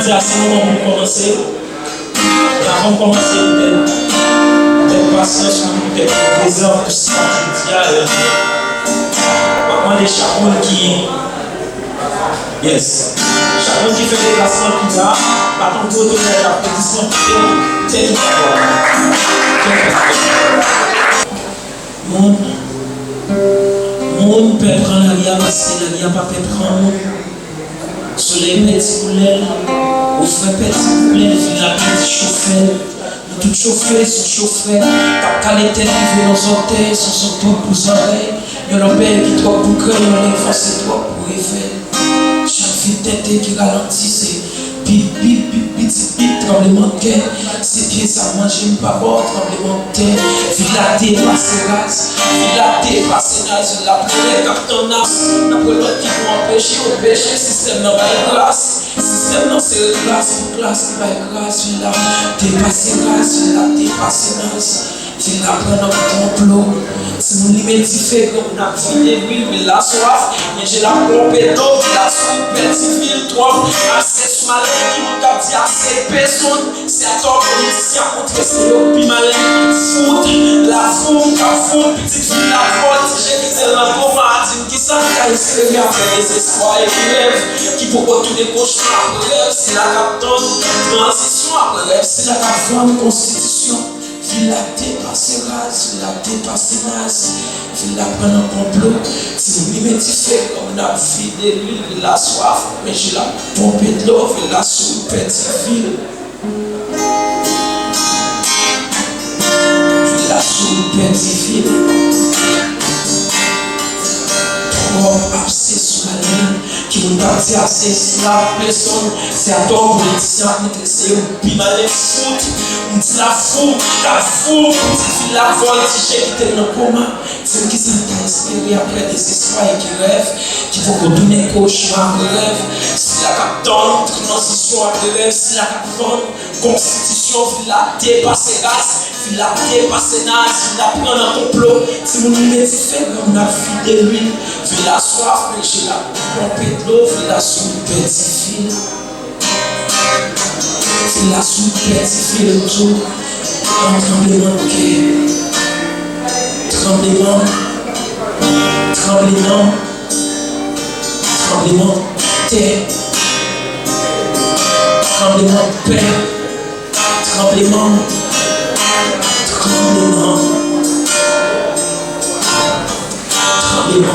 dire à ce moment pour commencer. Et avant de commencer, peut-être patience, peut-être présent pour ça, je dis à maintenant les chacun qui. Yes. Chacun qui fait des classements qui va, par contre, vous donnez l'applaudissement qui fait Monde peut prendre la vie parce que la vie pas peut prendre. Soleil petit poulet, au frais petit poulet, la petite chauffeur. Tout chauffeur, son chauffeur, ta qualité qui veut nos orteils, son toit pour les oreilles. Il y a l'empère qui trop pour cœur, il y a l'enfance trop pour effet. Chaque vitesse qui ralentit, c'est bip, bip, bip, bip, bip, tremblement de terre. Ses pieds, ça mange, j'aime pas bon, tremblement de terre. Filaté, passé race, filaté, passé naze, la première carton as. La première qui vont empêcher, au péché, système n'a pas de grâce. Système non, c'est le classe, pour classe, qui va être grâce. Filaté, passé race, filaté, passé naze. J'ai la prendre dans mon complot. Si vous l'imédifiez comme on a vidé l'huile, mais la soif, mais j'ai la pompe d'eau, la soupe, petit fil, trop, assez sous ma lèvre, qui m'ont dit assez personne. C'est à toi, politicien, contre c'est le plus malin. Foot, la foule, petite fille, la faute, j'ai mis tellement pour moi, dit qui s'en caille, c'est le gars, les espoirs et qui rêvent, qui pour retourner cauchemar, après rêve, c'est la captonne, transition, après rêve, c'est la captonne, constitution. Il a dépassé race, il a dépassé naze, il a pris un complot. Si vous l'imédifiez comme on a vidé l'huile, il a soif, mais j'ai la pompe de l'eau, il a sous une petite ville. Il a sous une petite ville. Trop abcès sous la ligne, qui vous a dit assez la personne, c'est à toi, politicien, qui c'est au pimalé foot. On dit la fou, petite fille la voltige qui était dans le coma. C'est qui s'en t'a espéré après des espoirs et qui rêvent, qui vont retourner cauchemar de rêve. Si la captonne, transition après rêve, si la captonne, constitution, la dépassée race, la dépassée naze, la prendre un complot. Si vous nous fait comme on a vidé l'huile, la soif, mais j'ai la pompe de l'eau, la soupe petit fil. La soupe petit fil autour, un tremblement de cœur, tremblement de terre, tremblement de paix, tremblement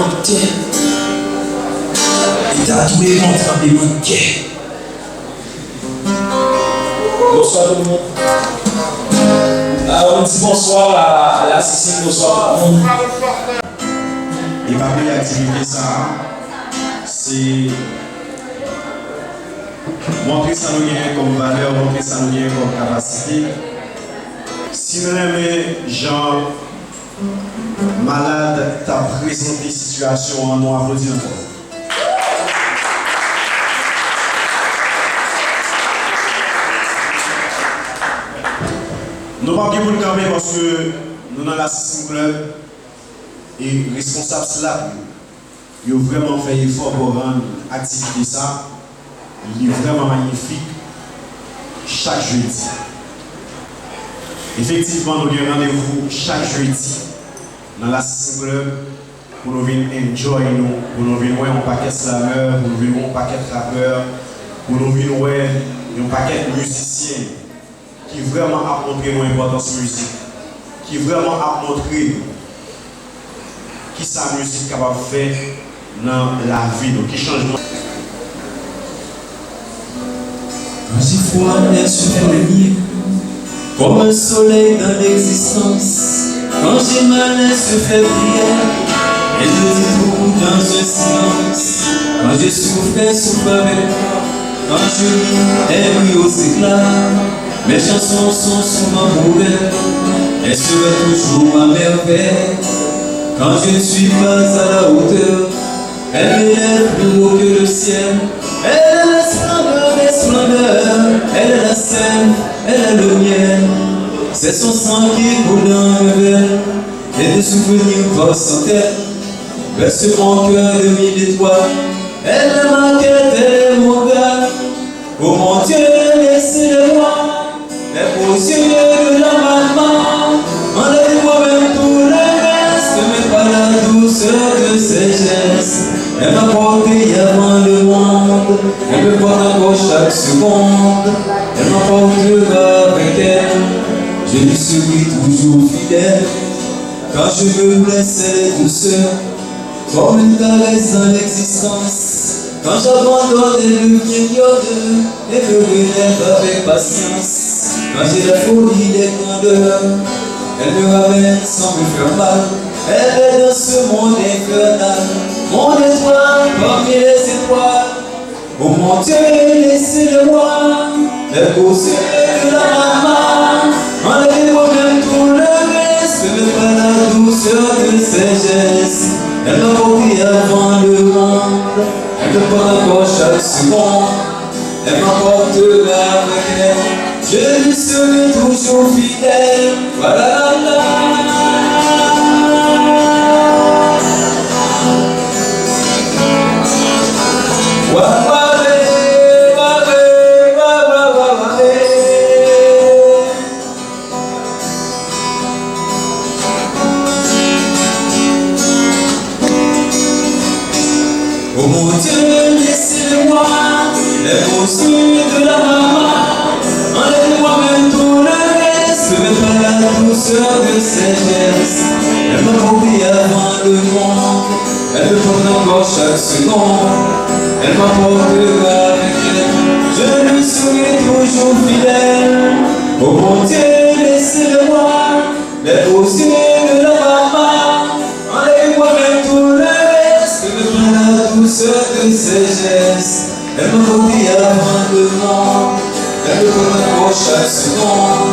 de terre. Et t'as doué mon tremblement de terre. Bonsoir tout le monde. On dit bonsoir à la Cécile, bonsoir tout le monde. Et parmi l'activité, ça, c'est montrer ça nous gagne comme valeur, montrer ça nous gagne comme capacité. Si nous aimons Jean malade, t'as présenté situation en nous applaudir encore. Nous ne pouvons pas nous camper parce que nous dans la System Club et responsable cela, ils ont vraiment fait effort pour rendre l'activité ça. Il est vraiment magnifique chaque jeudi. Effectivement, nous avons rendez-vous chaque jeudi dans la System Club pour nous venir enjoy nous, pour nous venir voir un paquet slammer, pour nous venir voir un paquet rappeur, pour nous venir voir un paquet musiciens qui vraiment a montré l'importance de la musique, qui vraiment a montré qui sa musique est capable de faire dans la vie, donc qui change. Quand j'y vois l'air sur le lit, comme un soleil dans l'existence, quand j'ai mal, elle se fait prière, elle me dit tout dans un silence. Quand je souffre, elle souffre avec moi, quand je lis, elle brille aux éclats. Mes chansons sont souvent mauvaises, elles seraient toujours à merveille. Quand je ne suis pas à la hauteur, elle m'élève plus haut que le ciel. Elle est la splendeur des splendeurs, elle est la scène, elle est le miel. C'est son sang qui coule dans mes veines, et des souvenirs passent en tête. Berce mon cœur de mille étoiles, elle est ma quête, elle est mon gars. Oh mon Dieu, laissez-le-moi, les beaux yeux de la maman. Enlève-moi même tout le reste, mais pas la douceur de ses gestes. Elle m'a porté avant le monde, elle me porte encore chaque seconde. Elle m'apportera avec elle, je lui serai toujours fidèle. Quand je me blesse, elle est douceur, comme une caresse dans l'existence. Quand j'abandonne, elle me grignote et me relève avec patience. Quand j'ai la folie des grandeurs, elle me ramène sans me faire mal. Elle est dans ce monde infernal, mon étoile parmi les étoiles. Oh mon Dieu, laissez-le-moi, les beaux yeux de la maman. Enlève-moi même tout le reste, mais pas la douceur de ses gestes. Elle m'a porté avant le monde, elle me porte encore chaque seconde. Elle m'apportera avec elle, je lui serai toujours fidèle. Voilà la. Oh mon Dieu, laissez-le-moi, les beaux yeux de la maman. Enlève-moi même tout le reste, mais pas la douceur de ses gestes. Elle m'a porté avant le monde, elle me porte encore chaque seconde. Elle m'apportera avec elle, je lui serai toujours fidèle. Oh mon Dieu, laissez-le-moi, les beaux yeux de la maman. Enlève-moi même tout le reste, mais pas la douceur de ses gestes. Elle m'a porté avant le monde, elle me porte encore chaque seconde.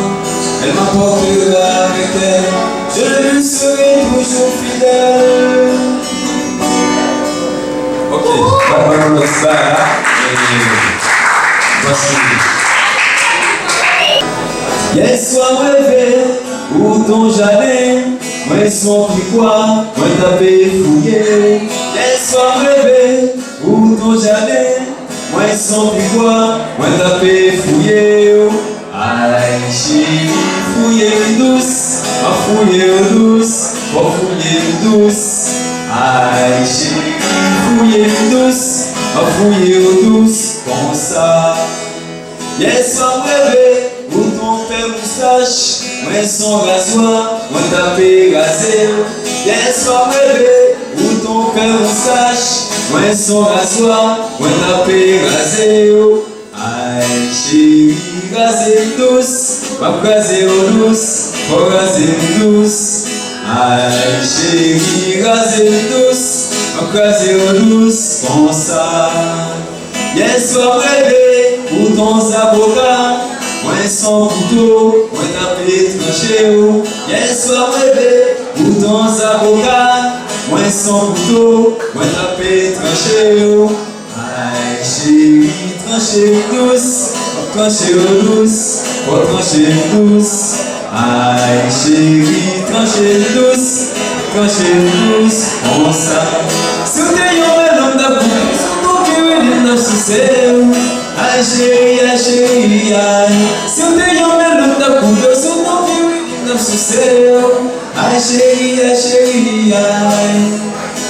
Elle m'apportera avec elle, je lui serai toujours fidèle. Ok, on va ça là. Voici. Hier soir rêvé, où ton j'allais, moi son pris quoi, moi tapé fouillé. Hier soir rêvé, où ton j'allais, moi son pris quoi, moi tapé fouillé. Aïe chérie, fouillé douce, ma fouillé douce, ma fouillé douce. Aïe chérie, fouillé douce, ma fouillé douce, comme ça. Hier soir rêvé, où ton père moustache, moi son rasoir, moi tapé rasé. Hier soir rêvé, où ton père moustache, moi son rasoir, moi tapé rasé. Aïe chérie, rasé douce, ma rasé douce, ma rasé douce. Aïe chérie, rasé douce, ma rasé douce, comme ça. Hier soir rêvé, où ton avocat, moi son couteau, moi tapé tranché. Hier soir rêvé, où ton avocat, moi son couteau, moi tapé tranché. Aïe chérie, tranché douce, tranché douce, tranché douce. Aïe chérie, tranché douce, tranché douce, comme ça. Si vous avez un homme d'amour, aïe chérie, aïe. Si on te yonne l'homme d'amour, si on t'en fait, aïe chérie, aïe.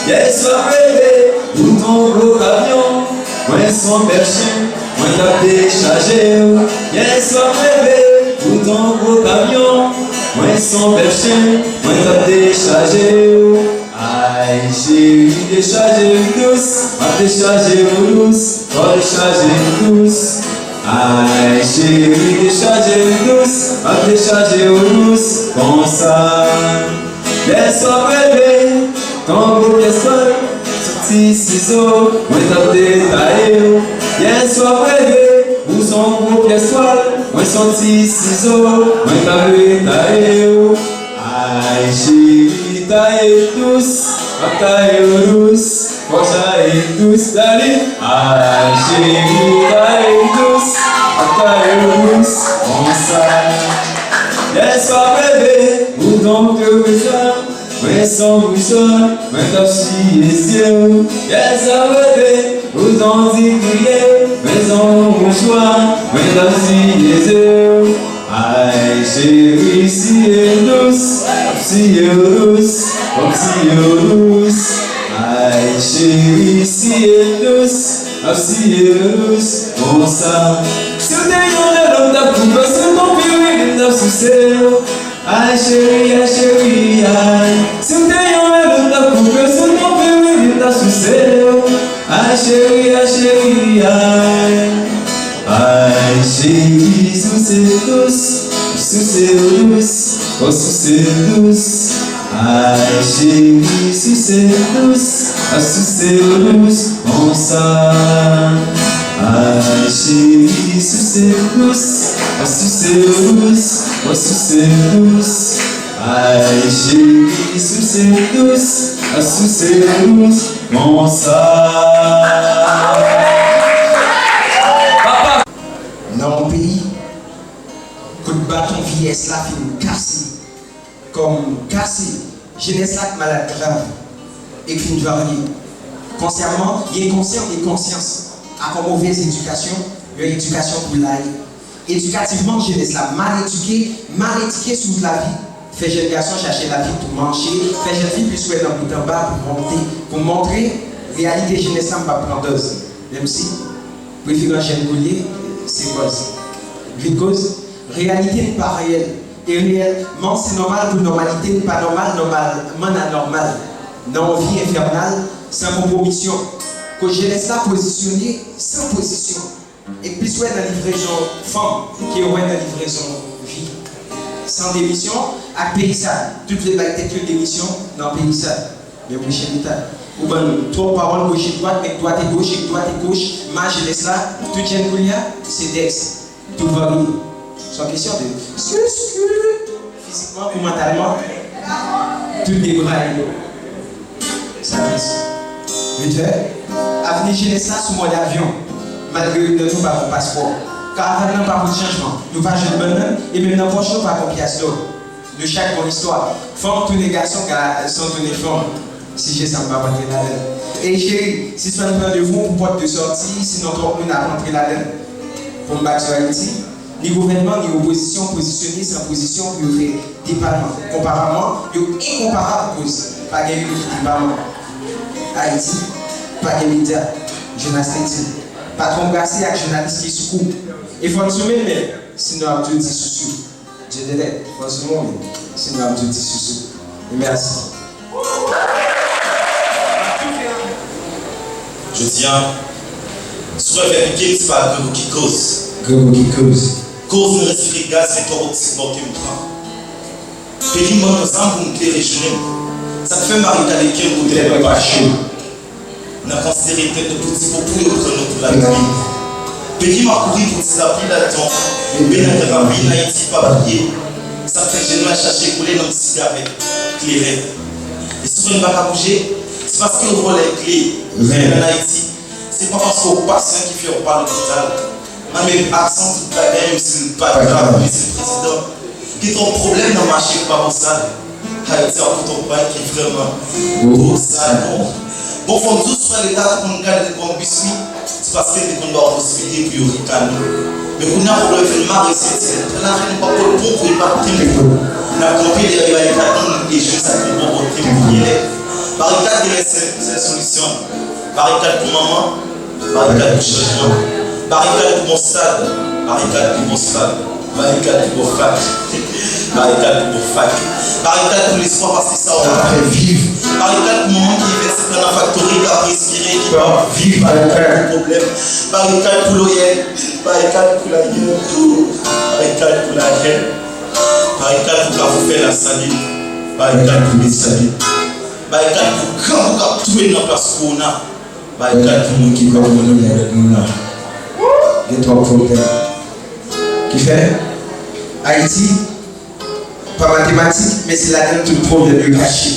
Hier soir rêvé, où ton gros camion, moi son berger, moi t'as déchargé. Hier soir rêvé, où ton gros camion, moi son berger, moi t'as déchargé. Aïe chérie, déchargez douce, ma déchargez douce, ma déchargez douce. Aïe chérie, déchargez douce, ma déchargez douce, comme ça. Laisse-moi rêver, ton gros pièce-toi, sorti ciseaux, moi t'as détaillé. Laisse-moi rêver, où son gros pièce-toi, moi sorti ciseaux, moi t'as détaillé. Aïe chérie, taille douce, ma taille douce, ma taille douce, d'aller. Aïe chérie, taille douce, ma taille douce, comme ça. Laisse-moi rêver, où donc que besoin, mais sans bouchon, mais t'as si les yeux. Laisse-moi rêver, où donc d'y crier, mais maison au soir, mais aussi les heures. Aïe chérie, si douce, douce. Aïe chérie, si douce, bon ça. Si tu es l'homme d'un couple, c'est ton pire d'un succès. Aïe chérie, aïe. Si tu es l'homme d'un couple, c'est ton pire d'un succès. Aïe chérie, aïe. Aïe chérie, douce, douce. Aïe chérie, douce, on ça. Aïe chérie, douce. Aïe chérie, douce, on ça. Dans mon pays, coup de bâton vieillesse là fait cassé. Comme cassé, jeunesse là malade grave et qui varier. Consciemment, il y a conscience et conscience. À une mauvaise éducation, il y a une éducation pour l'ail. Éducativement, jeunesse là mal éduquée sur la vie. Fait jeune garçon chercher la vie pour manger, fait jeune fille plus souhaiter dans le bout en bas pour montrer la réalité jeunesse là pas prendeuse. Même si, préférant jeune collier, c'est quoi ça? Because réalité n'est pas réelle. Et réellement, c'est normal pour normalité n'est pas normal, normalement anormal. Dans une vie infernale, sans compromission. Que jeunesse là positionnée sans position. Et puis soit dans la livraison femme qui est dans la livraison vie. Sans démission, à pays ça. Toutes les bactéries de démission dans le pays ça. Mais vous chez l'État. Ou bien, trois paroles gauche et droite, mais droite et gauche, ma jeunesse là, tout jeune qu'il y a, c'est Dex. Tout varie. C'est question de physiquement ou mentalement, tout débraille. Ça fait. Mais tu vois, avenir jeunesse là sous mode avion, malgré que nous n'avons pas de passeport. Car avant, nous n'avons pas de changement. Nous n'avons pas de bonheur, et même dans le prochain, nous n'avons pas de pièce d'or. De chaque bonne histoire. Femme, tous les garçons sont tous les femmes. Si j'ai ça, ne va pas rentrer là-dedans. Et chérie, si tu as besoin de vous pour porte de sortie, sinon on a rentré là-dedans. Pour me battre sur Haïti, ni gouvernement, ni opposition, positionnés sans position, il y aurait département. Comparément, il y a incomparable cause. Pas de département. Haïti, pas de médias, journalistes, patron brassé avec journaliste qui se coupe. Il faut se mettre, mais sinon, on a tout dit sous. Je dirais, il faut se mettre, sinon, on a tout dit sous. Et merci. Je tiens, soit vérifier que ce n'est pas Grégo qui cause. Grégo qui cause. Cause de respirer gaz, c'est ton oxygène qui me prend. Pays moi, nous sommes pour me clairer jeune. Ça te fait marrer d'aller qui me coûte pas chaud. On a considéré peut-être de tout pour prendre notre la vie. Pays m'a couru pour se appeler là-dedans. Mais dans la vie, Haïti, pas papier. Ça fait que je dois chercher couler dans une cigarette clairée. Et si on ne va pas bouger, c'est parce qu'on voit les clés en Haïti. C'est pas parce qu'au patient qui fait pas l'hôpital. Même accent toute la gueule, même si c'est pas grave, mais c'est le président. Qui est ton problème dans le marché ou pas pour ça? Haïti a pour ton bain qui est vraiment pour ça. Bon, faut tous faire l'état pour nous garder comme biscuit. C'est parce que nous avons possibilité pour y calmer. Mais pour nous, on doit faire le mari, c'est là que nous pas pour le bon pour y partir. On a compris les barricades et je sais qu'on va voter pour y aller. Barricade, c'est la solution. Barricade pour maman, barricade pour changement. Barricade pour mon stade, barricade pour mon stade, barricade pour mon fac, barricade pour mon fac, barricade pour l'espoir parce que ça on va faire vivre. Barricade pour maman qui investit dans la factory, qui a respiré, qui va vivre, barricade pour problème. Barricade pour l'OIL, barricade pour la guerre, barricade pour la guerre, barricade pour quand vous faites la saline, barricade pour les salines, barricade pour quand vous capturez dans la place qu'on a, barricade pour nous qui va vous donner avec nous là. Il y a trois problèmes. Qui fait Haïti, pas mathématique, mais c'est là-dedans tout le problème de caché.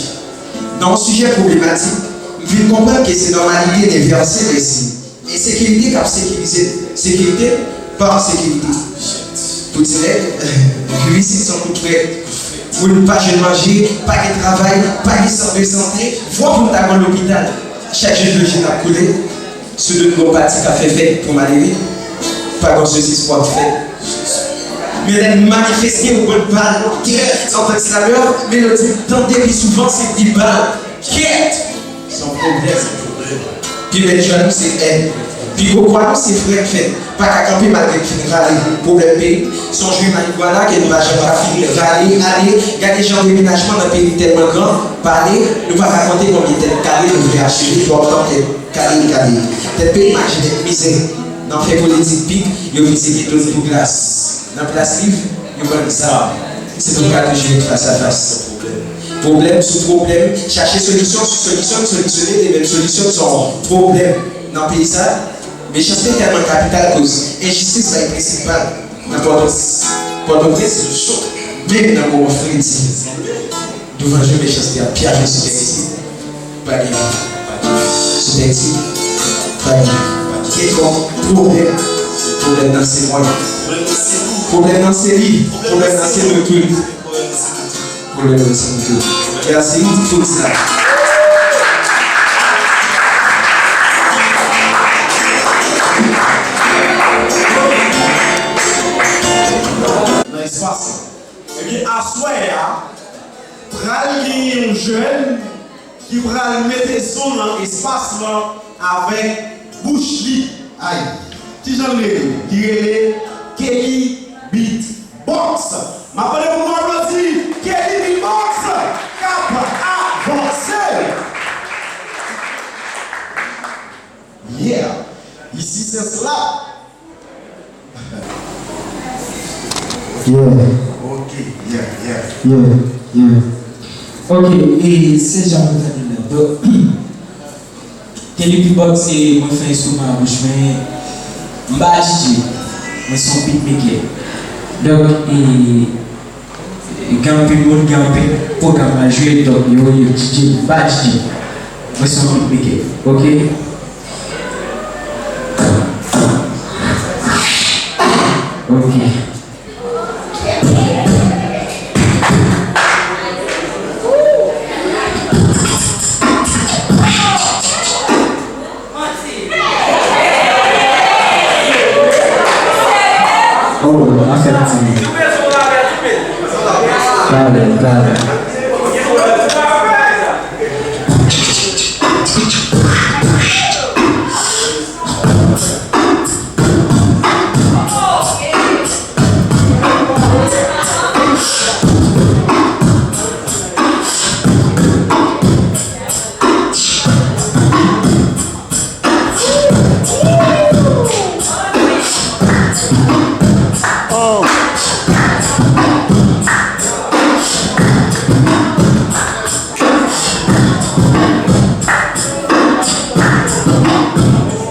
Dans le sujet problématique, il faut comprendre que c'est normalité d'inverser ici. Et sécurité car sécuriser. Sécurité par sécurité. Tout les ici sont tout prêts. Pour ne pas manger, pas de travail, pas de centre de santé, voir pour ta l'hôpital. Chaque jour, le gène a coulé. Ceux de nos partis qui a fait pour m'aller. pas dans ceci soit fait. Mais elle manifesté au bon balle, en tant que slameur, mélodie, tendez puis souvent c'est 10 balles. Quête! Son problème. Puis les jeunes, c'est elle. Puis pourquoi nous, c'est frère qui fait. Pas qu'à camper malgré qu'il râle. Problème pays. Son jeu voilà, qu'elle ne va jamais finir. Râler, aller, garder gens déménagement dans un pays tellement grand. Parler, nous pas raconter combien de calé nous voulons acheter. Pour autant, calé. Tel pays, imagine misère. Dans fait politique pique, il y a visité tout pour glace. Dans place livre, il y a ça. C'est tout cas de jouer face à face. Problème sous problème, chercher solution sur solution, solutionner les mêmes solutions sont problème dans le pays ça. Mais chercher tellement capital cause injustice c'est le principal. Pendant que c'est le choc, même dans mon frère ici, devant Dieu, mais chercher à Pierre sur ici. Pas de sur ici, pas de problème dans ses moyens, problème dans ses livres, problème dans ses recrues. Merci, tout ça. Dans l'espace. Eh bien, à soi, pral un jeune qui pral mettre son dans l'espace avec bouche li. Aïe. Ti j'en ai qui est Kelly Beatbox. Ma parole pour moi applaudir Kelly Beatbox. Cap avancé. Yeah. Ici c'est cela. Ok, yeah. Ok, et c'est Jean-Baptiste. Donc, Kelly Beatbox, c'est moi qui fais un instrument à bouche, mais je mais son beatmaker. Donc, quand le monde a un programme à jouer, donc il y a DJ, mais son beatmaker. Ok? Ok. Claro.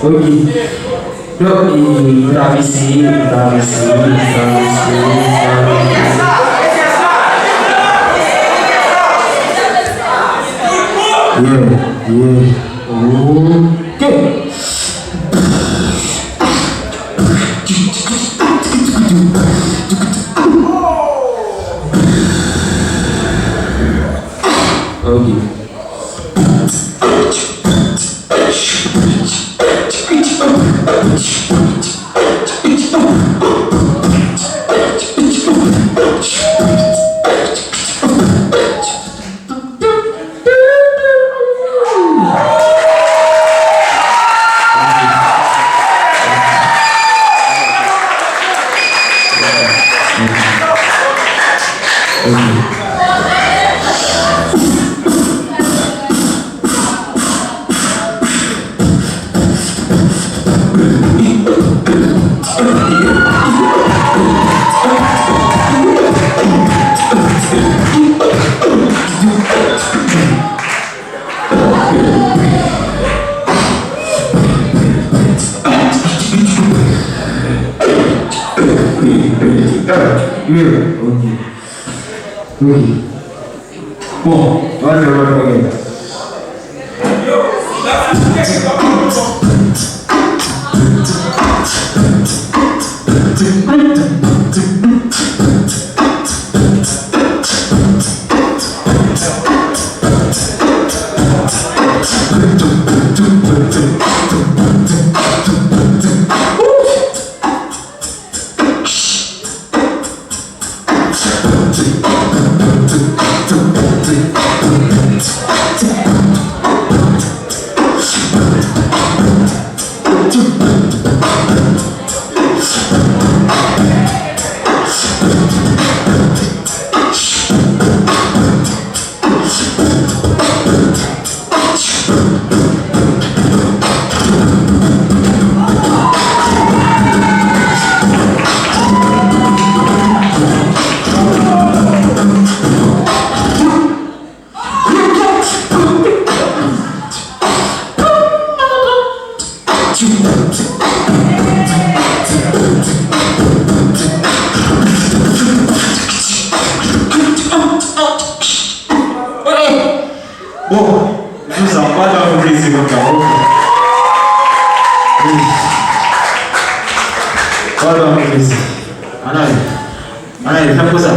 Ok. Donc, il va essayer. Ok. Bon, allez, regarde. Bon, je vous en parle dans le plaisir, mon gars. Pas dans le plaisir. Allez, fais quoi ça?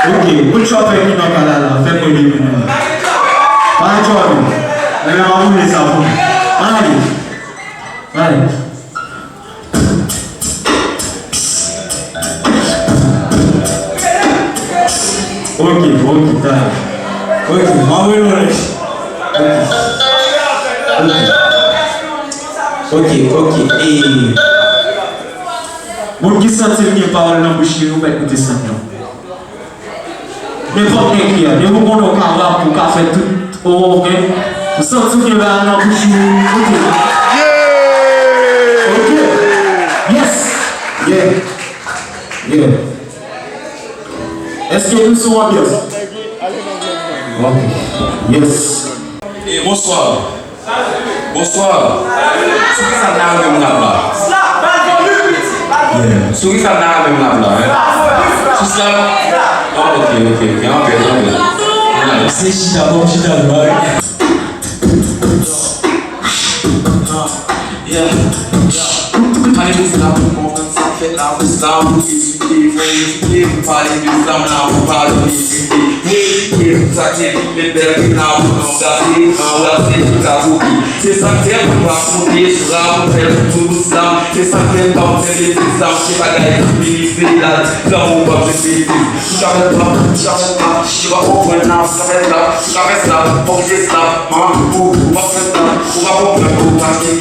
Ok, put your pen in the canal, fais-moi une minute. Pas un job, mais on va les savoir. Allez. Ok, t'as. Ok, envoyez-le. Ok, et. Mon qui sent que parole dans la bouche, nous va écouter ça. Ne pas écrire, ne vous prendre au cabaret pour faire tout. Ok, vous sentez que va dans la bouche, ok. Yes. Yeah. Est-ce que nous sommes bien? Ok. Yes. Et bonsoir. Souris ça n'a même là-bas. Souris ça n'a même là-bas. Tout ça. Ok. C'est chita bon, chita bon. Parler d'islam, ça fait l'islam, parler d'islam, on parle d'islam, ça c'est les belles c'est ça qui est pour raconter, tout l'islam, c'est ça qui est pour faire les islam, c'est pas la là, dans mon corps, je suis j'arrête pas, je vais comprendre, j'arrête là, pour que c'est ça, pour faire ça, pour comprendre, pour passer,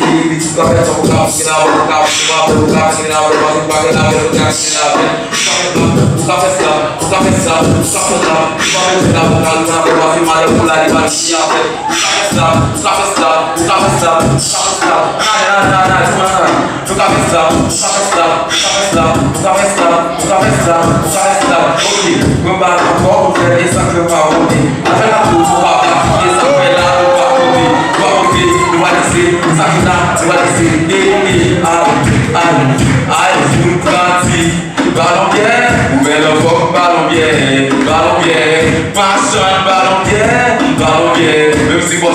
ballon bien, passion, ballon bien, même si vous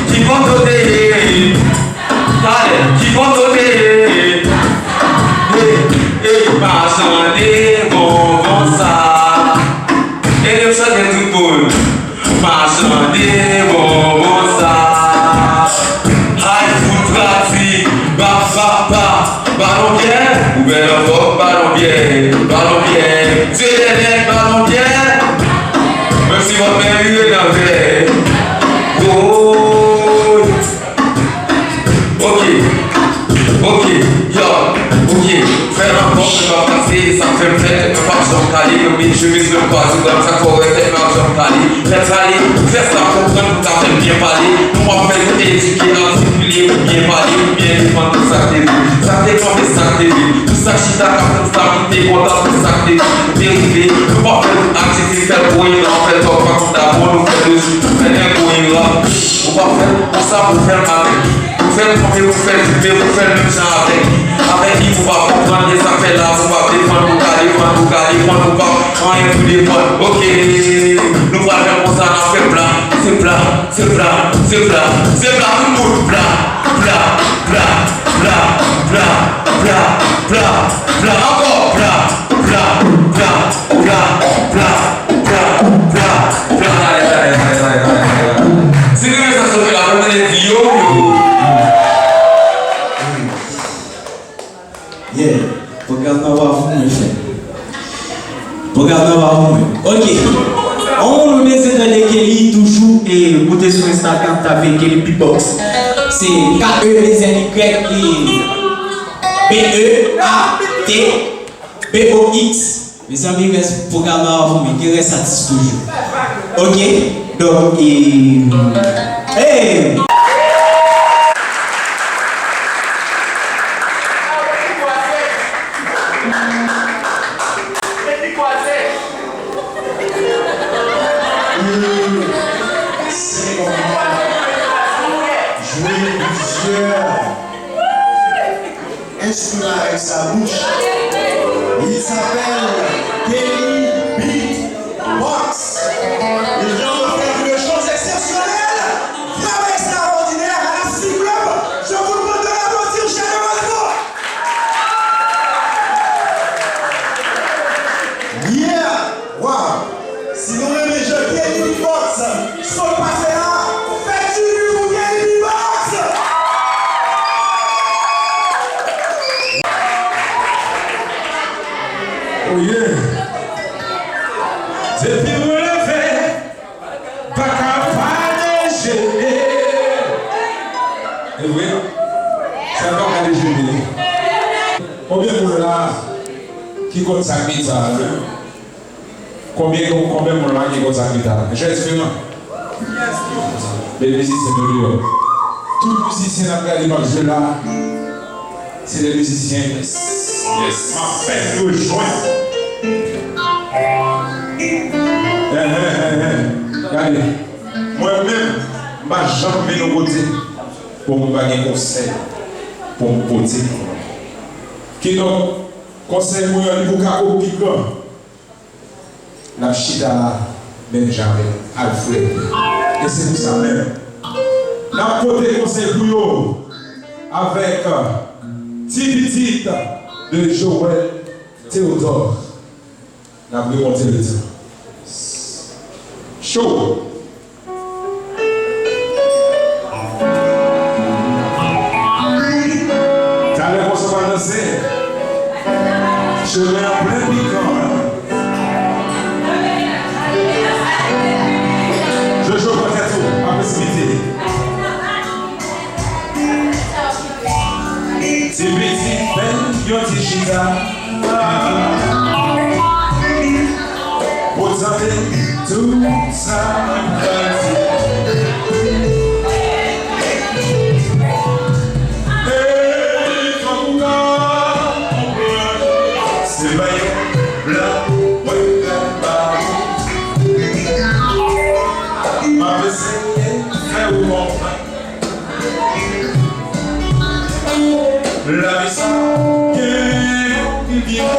qui vont donner, qui vont donner, passion, bon ça, et le chat est tout bon, passion, bon ça, high foot pratique, ballon bien, ou bien ballon bien, c'est les ballon bien, même si votre mère est dans le verre. Oh, ok, faire un bon, je vais passer, ça me fait plaisir, je me passe en calibre, je vais se passer dans sa forêt, Faites aller, faites ça comprendre, vous avez bien parler. Nous on va faire éduquer, articuler, pour bien parler, pour bien défendre tout ça que ça défend ça que tout ça chita, comme ça, qui t'est content, tout ça que dérivé. Nous on va faire activité, faire pour une, on fait top, comme d'abord, nous faire dessus, faire un pour une là. On va faire pour ça, pour faire avec qui. Pour faire combien, pour faire fumer, pour faire le genre avec qui. Avec qui, vous va comprendre les affaires là, vous va défendre, vous va défendre, vous va défendre, vous va rien tout défendre. Ok, nous allons faire comme ça, on fait plat, c'est plat, c'est plat, c'est plat, c'est plat, tout le monde, plat, plat, plat, plat, plat, plat, plat, plat, encore plat, plat, plat, plat, plat, plat, plat, plat. Si vous voulez ça se fait la première vidéo, yeah, regarde-moi voir vous, mes frères. Regarde-moi voir vous. Ok. On nous met dans les Kelly toujours et écoutez sur Instagram, t'avais Kelly Beatbox. C'est K-E-2-N-Y B-E-A-T-B-O-X. Mes amis, reste programme à vous, mais qui reste satisfait toujours. Ok? Donc, hey! Instrument avec sa bouche. Il s'appelle Kelly Beatbox. Il vient de faire une chose exceptionnelle, vraiment extraordinaire à la City Club. Je vous demande de l'applaudir chaleureusement. Yeah! Wow! Si vous aimez jouer Kelly Beatbox, ce qu'on va faire là, faites du bruit pour Kelly Beatbox! Oh yeah! Depuis vous lever, pas capable de gêner. Et oui, c'est pas qu'à déjeuner. Combien de là qui compte sa guitare? Combien de là qui compte sa guitare? Je explique. Les musiciens de Lyon. Tous les musiciens qui ont regardé par jeu là, c'est des musiciens. Yes. Ma peine de joie. Regardez, moi-même, je n'ai jamais de côté pour me donner un conseil, pour me porter. Qui donc, conseil moi, il faut qu'à qui grand. La chita Benjamin Alfred. Et c'est pour ça même. La côté conseil pour vous avec Tibitite de Joël Théodore. La vraie montée de temps. Chaud. T'as l'air qu'on se va danser. Je mets en plein piquant. Je joue peut-être tout, à possibilité. C'est petit, belle, yon ti chita. Pour tenter tout ça, c'est baillon, blanc, ouais, ma essayé, faire ou comprendre. La vie ça, qui vient.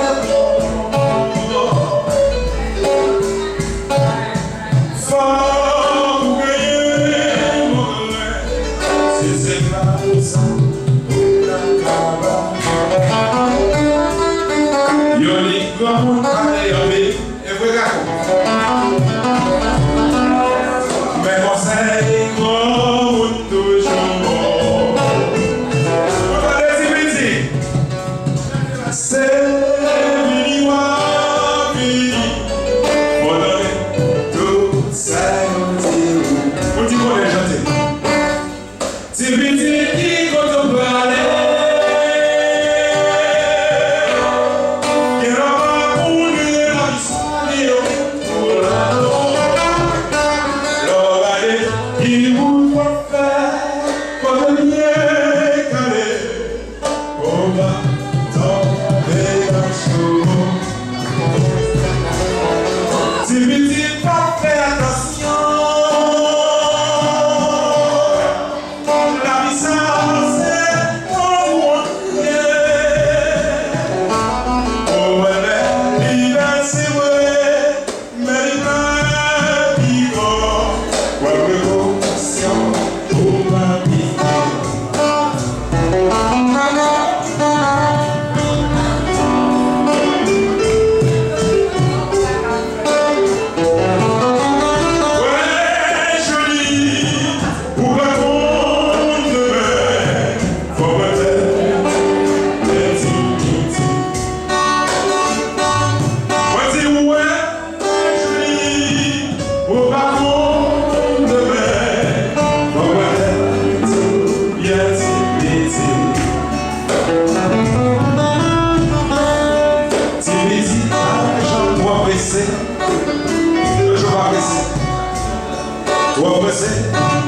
après c'est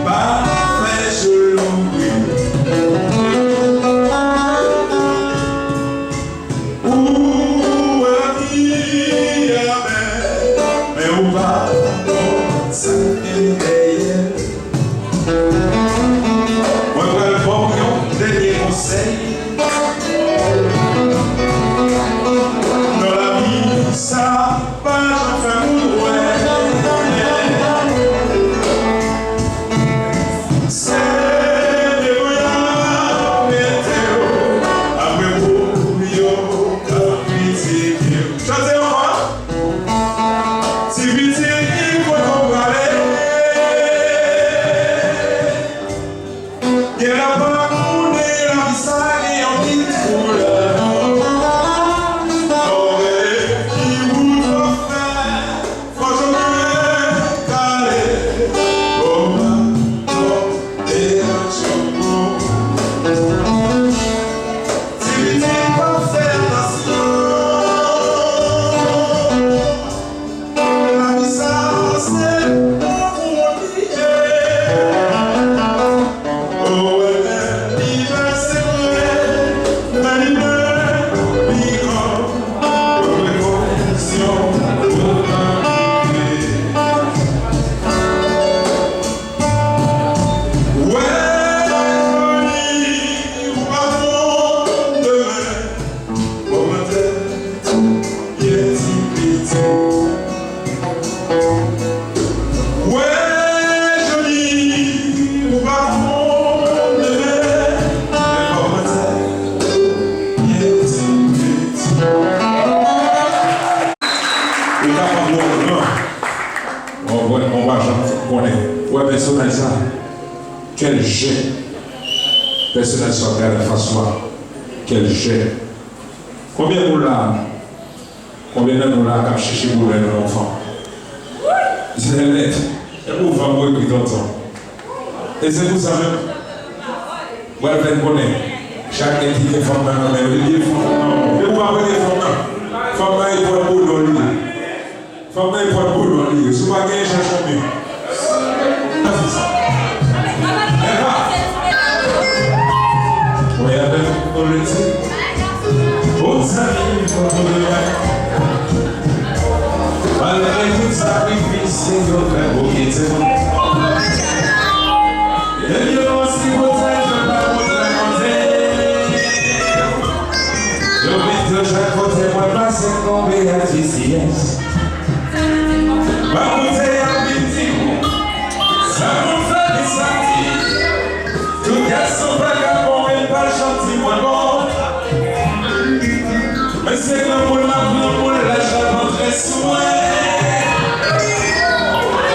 pas fait je l'oublie. Où est-il mais où va ça est moi je vais bon dernier conseil. Dans la vie, ça va, j'en fais mon ouais. C'est des voyages météo, après vous, yo, capité. Chantez moi, si vite il faut qu'on parle. Il y a la parole et la vie, ça est en mille couleurs. On va connaître. Ouais, personnage ça. Quel jet. Personnage ça, regarde François. Quel jet. Combien de là? Combien de nous là qui cherché pour un enfant? C'est net. Et pour vous voir qui t'entend. Et c'est pour ça même. Ouais, vous connaissez. Chaque équipe est femme dans le même. Et vous avez des femmes. Femme est pour le boulot. Femme est pour le boulot. Si vous avez un chercheur mieux. Oui, avec nous le dit. Aux amis, votre demain. Malgré tout sacrifice, c'est notre beau qui est bon. Et violences qui protègent, pas contre la montagne. Je vis de chaque côté, moi, pas c'est qu'on béatrice. Ma côté à victime, ça nous fait des sentir. Tout garçon vagabond et pas gentil, moi bon. Mais c'est comme pour la boule, la j'avance très soin.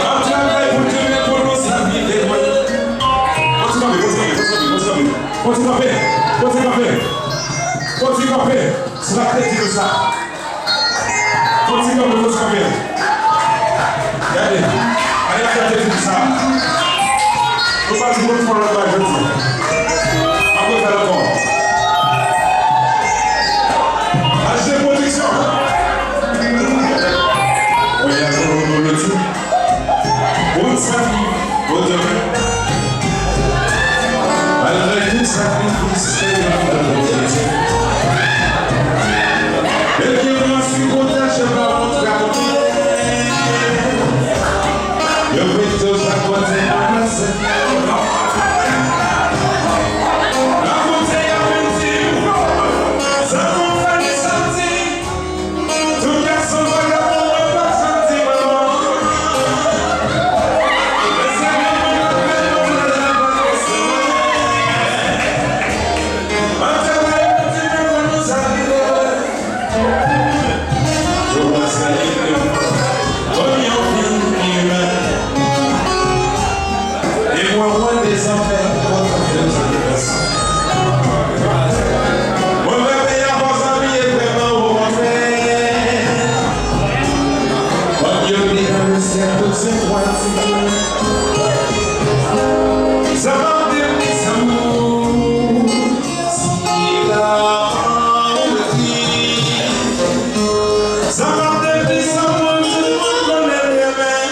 En travail pour te mettre pour nous s'habiller. Continue, c'est la tête de ça. Continue, regardez, allez la tête de ça. Nous passons pour le fond de la page, je dis. Après, faire le corps. Achetez production. Oui, alors, le tout. Bonne famille, bonne demain. Malgré tout sacrifice, c'est la beauté. Et qui me suis protégé par votre garantie. Je vais te chacoter à la scène. La bouteille à mentir, ça m'en fait des sentir. Tout garçon vagabond ne pas sentir maman. Mais c'est bien mon appel, on ne l'a pas consommé. Maintenant, continue pour nous arriver. Je vois ça y est, on et moi, loin des enfers, mon bébé a vos amis est vraiment au contraire. Mon Dieu, bien le ciel, tout c'est toi. Ça va dire mes amours, si la envie. Ça va dire mes amours, tout le monde connaît les mains.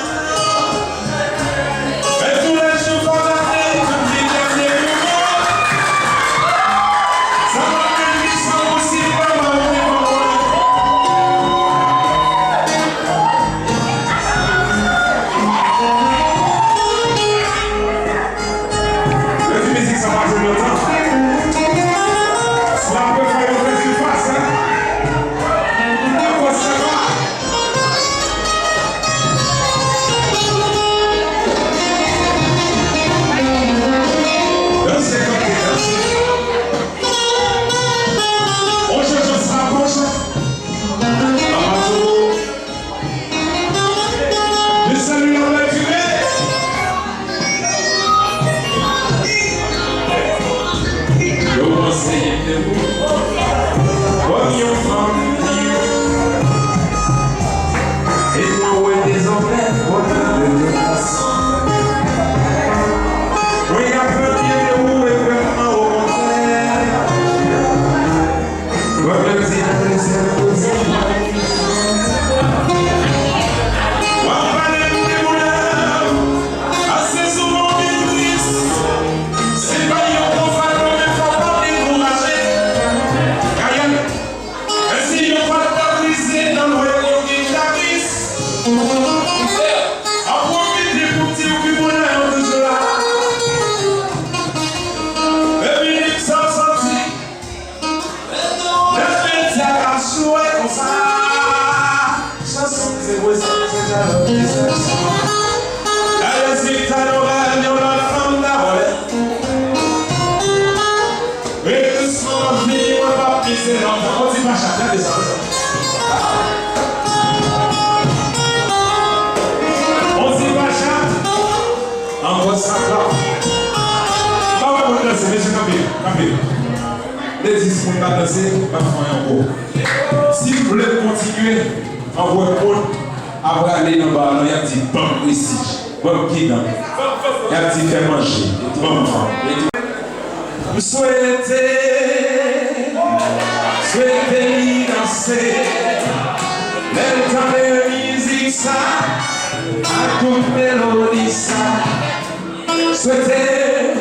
pas danser, pas faire encore. Si vous voulez continuer, envoyez après aller dans le bar, il y a un petit bon ici, bon qui dans, il y a un petit fait manger, bon vous souhaitez danser, le temps de musique ça, à toute mélodie ça, souhaitez.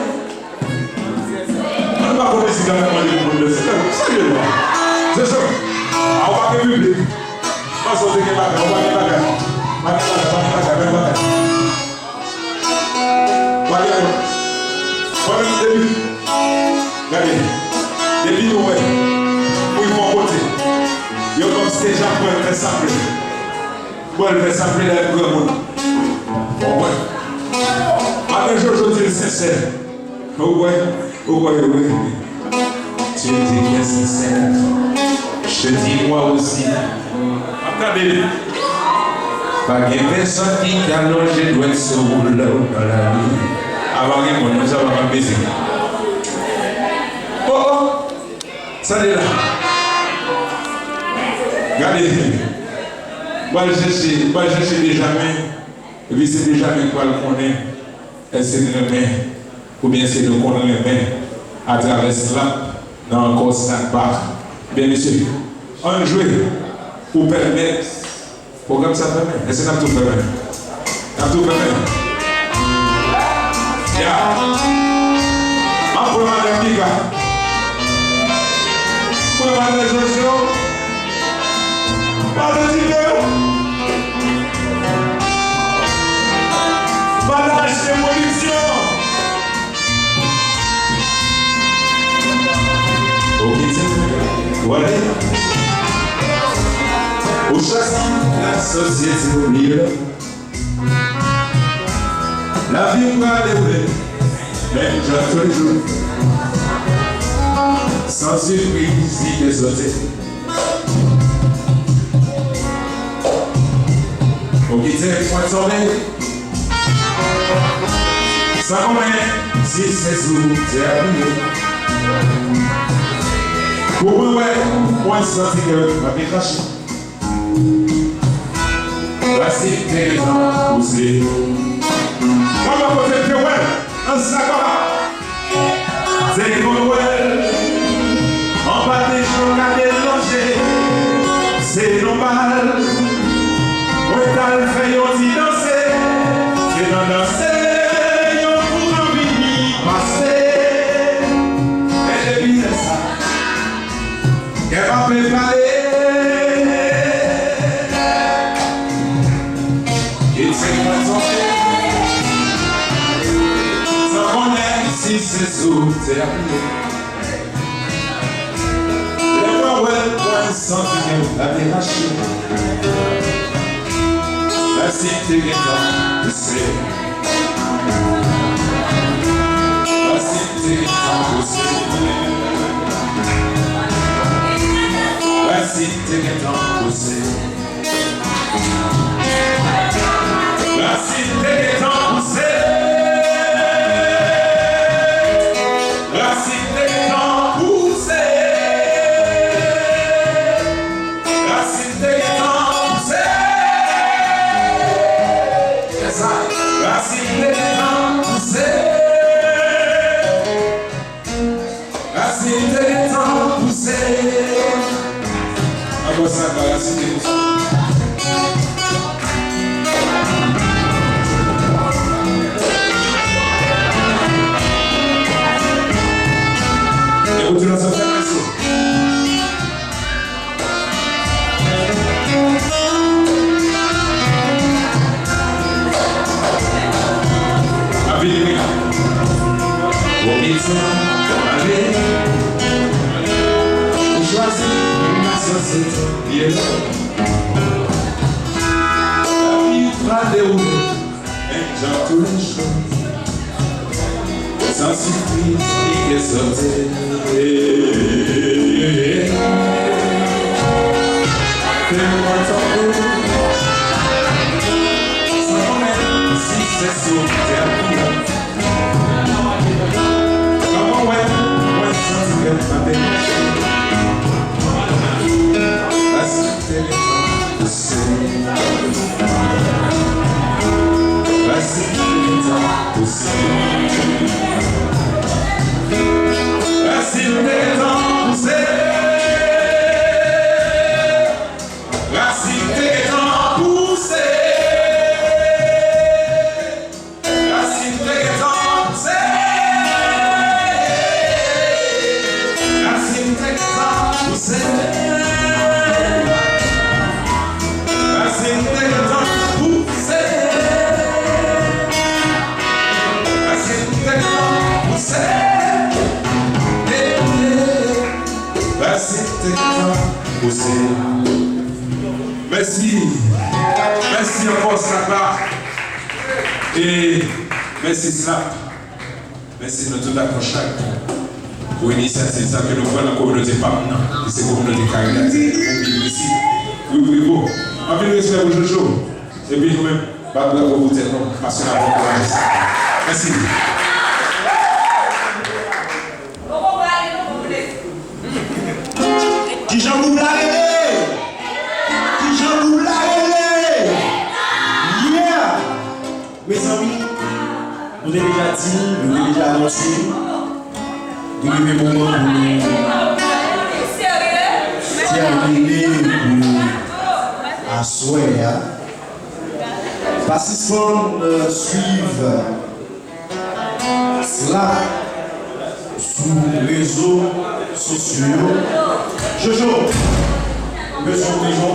On ne va pas connaître si on est c'est ça. On va que public. On va sauter les bagages. On va les bagages. On va les bagages. On va les début. Regardez. Début, ouais. Pour ils vont voter. Ils ont comme stage pour le faire sampler. Pour le faire sampler dans le grand monde. Bon, ouais. Avec Jojo, c'est sincère. Ouais. Tu dis bien sincère. Je te dis moi aussi. Attendez. Pas de personne qui a logé doit être sur le dans la vie. Avant que mon nous avons baiser. Oh, ça est là. Regardez. Moi je cherche déjà main. Et puis c'est déjà main quoi le connaît. Est-ce que c'est une main? Ou bien c'est de connaître les mains à travers cela dans un corps snack-bar. Bien monsieur, on joue pour permettre, le programme ça permet. Est-ce que nous tout permet? Nous tout permet. En pour madame Mika, pour madame Jojo, madame Tigre, madame Démolition. Voilà. Au châssis, la société oublie. La vie va dérouler, même déjà tous les jours. Sans surprise, il est sauté. Au quitter, point tombé. Sans combien, si c'est sous, c'est abîmé. Pour moi, moi, je sens que ma vie crache. La cité est en poussée. Moi, je vais te dire, ouais, un sac à c'est qu'on ouais. On va des jours à déloger. C'est normal. Moi, t'as le fait aussi danser. C'est dans danser. Yon pour envie passer. Et je vis ça. Qu'elle va préparer. Et c'est quoi son fait. Sans qu'on aime si c'est sous, c'est la pluie. Les gens ouais, point sentiment, la déracher. La cité est en poussée. La cité est en poussée. La cité est en poussée. La cité est en poussée. La cité est en poussée. La cité est en poussée. C'est ça. La cité est en poussée. La cité est en poussée. Agora sabe, la cité est en poussée. Continuação de pessoa. A vida o mixo, a lei, o choisi, a société, a vie va dérouler, et genre tous les jours. Sans surprise, il est sauté. Fais-moi tomber. Sans même si c'est sous terre. Comment ouais, moi sans que ma démarche. Racine des temps poussés, racine des temps poussés, racine des temps poussés, racine des temps poussés, racine des temps poussés, racine des temps poussés. Merci. Merci encore Slap. Et merci Slap. Merci de tout accrochage pour l'initiative que nous prenons dans la communauté Pamna. Et c'est la communauté Caribéenne. Ici. Oui, bon. En plus, respect pour Jojo. Et puis nous-mêmes, bravo pour vous dire non. Parce que nous avons merci. Qui j'en vous l'arrêtez? Qui j'en vous l'arrêtez? Yeah! Mes amis, nous l'avons déjà dit, nous l'avons déjà annoncé. Nous avons le moment pour nous terminer pour asseoir. Participants suivent cela sur les réseaux sociaux. Jojo, monsieur Léon,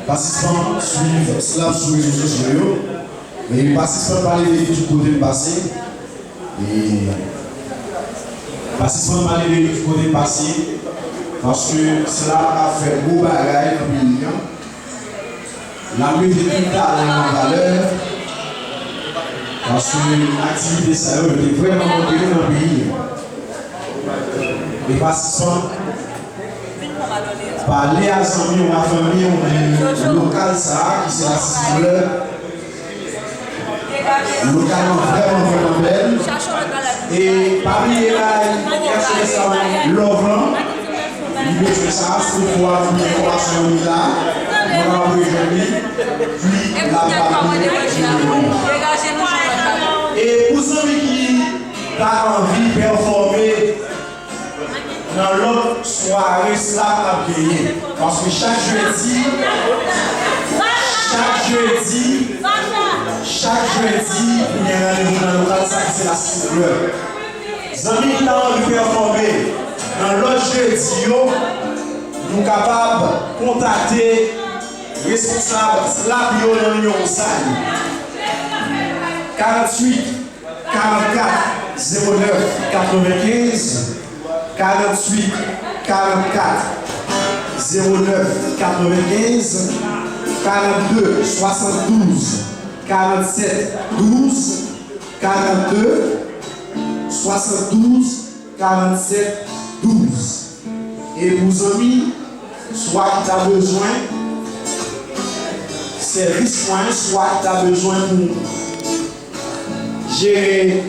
participants suivent cela sur les réseaux sociaux. Mais les participants parlent des du côté passé. Et participants parlent du côté passé parce que cela a fait beau bagaille dans le milieu. La mise de en valeur parce que l'activité ça est vraiment montée dans le pays. Les participants parler à amis ou à famille ou local ça qui c'est la cible localement vraiment belle et parmi les là Laurent il veut faire ça pour pouvoir une information là on va rejoindre puis la partie et pour ceux qui ont envie de performer dans l'autre soirée, cela a payé. Parce que chaque jeudi, il y a un rendez-vous dans le local, ça c'est la cible. Les amis qui ont envie de performer dans l'autre jeudi, nous sommes capables de contacter le responsable Slap Yo dans l'Union Salle. 48 44 09 95 48 44 09 95 42 72 47 12 42 72 47 12 et vos amis soit tu as besoin service point soit tu as besoin pour gérer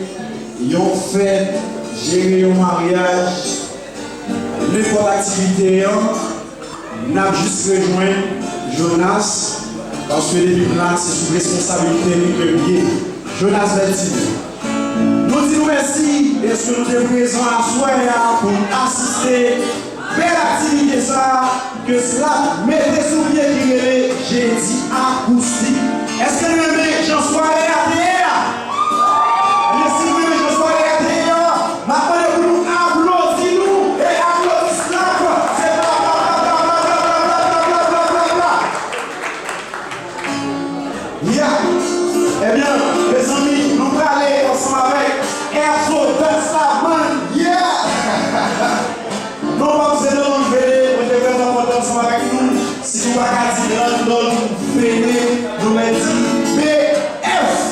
une fête gérer un mariage, n'importe activité, on a juste rejoint Jonas, parce que depuis là, c'est sous responsabilité de lié. Jonas Beltine. Nous disons merci, est-ce que nous sommes présents à Soya pour assister à belle activité ça, que cela mettez sous pied qui est jeudi acoustique. Est-ce que nous aimons Jean Soirée à terre? Eh bien, les amis, nous allons aller ensemble avec Erso Testaman. Yeah! Non, pas vous aider dans le vélo, vous devez vraiment monter ensemble avec nous. Si vous ne pouvez pas dire, nous allons nous venir, nous allons dire BF.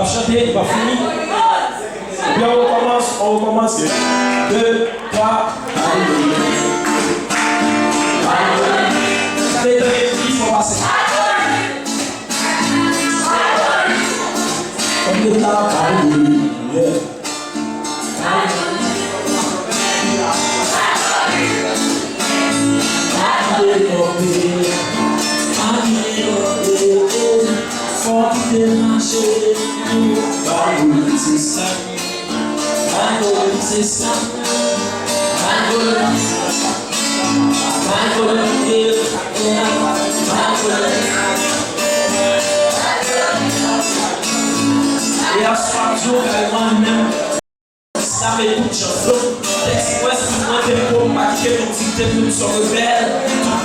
chanter, on va finir. Puis on recommence. 2, 3, il faut passer. Comme le temps, et à ce jour, moi-même, ça m'écoute, chanson. L'express, moi, t'es pour m'acquitter mon petit thème, nous sommes rebelles.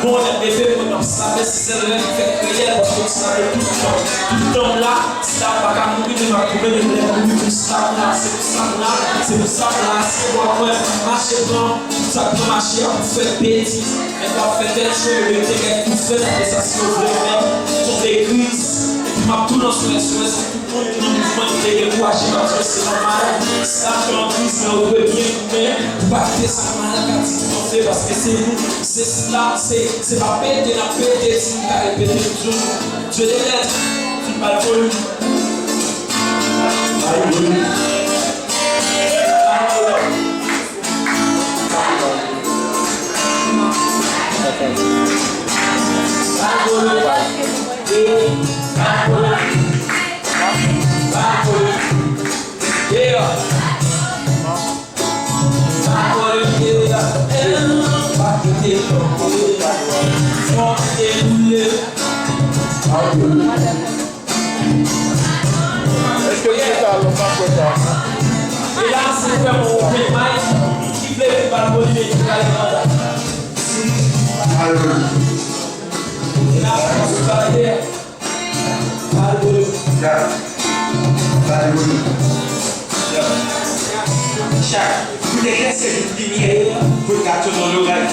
Tout le monde est bébé, moi, non, ça fait, c'est le rêve qui fait crier, parce que ça fait tout le temps là, ça va pas mourir de ma courbe, de mourir pour ça là, c'est pour ça là, c'est pour ça là, c'est pour moi, marcher blanc, tout ça pour marcher, on fait bêtise, elle va faire des choses, le terrain tout fait, et ça se ouvre, pour des crises. Ma tout dans ce restaurant, c'est tout le monde qui est dans le mouvement qui est découragé parce que c'est normal. Ça fait en plus, mais on peut bien couper. Pour pas quitter ça, on a la carte qu'on fait parce que c'est nous. C'est cela, c'est pas péter, la péter, c'est nous qui a répété toujours. Dieu des lettres, tu pas le volume. Est-ce que vous êtes à l'enfant pour ça? Et là, c'est vraiment au open mic qui fait pas le volume et qui va et là, on va se balader. Chaque, vous laissez une lumière, vous gâteau dans l'oreille.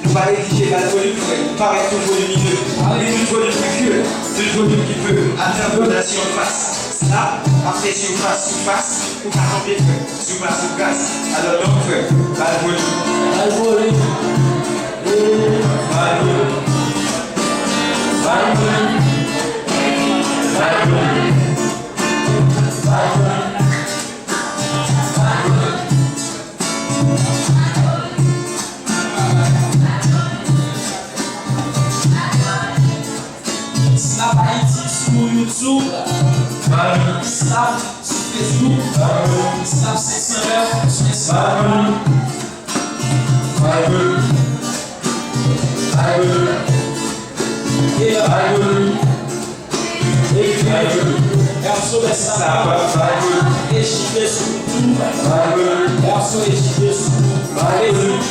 Nous allons exiger la volume, nous paraît toujours lumineux. Mais une volume plus pure, une volume qui peut atteindre la surface. Là, après surface, pour faire tomber surface. Alors donc, la volume. Snap Haïti sur YouTube, Snap sur Facebook, Snap 609 sur Instagram. Garçon de Snap, échillé sur YouTube, garçon échillé sur YouTube.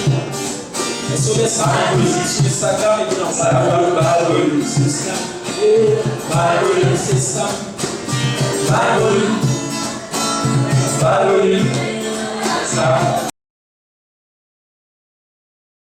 Garçon de Snap, sur Instagram et dans ça. C'est ça. Bible.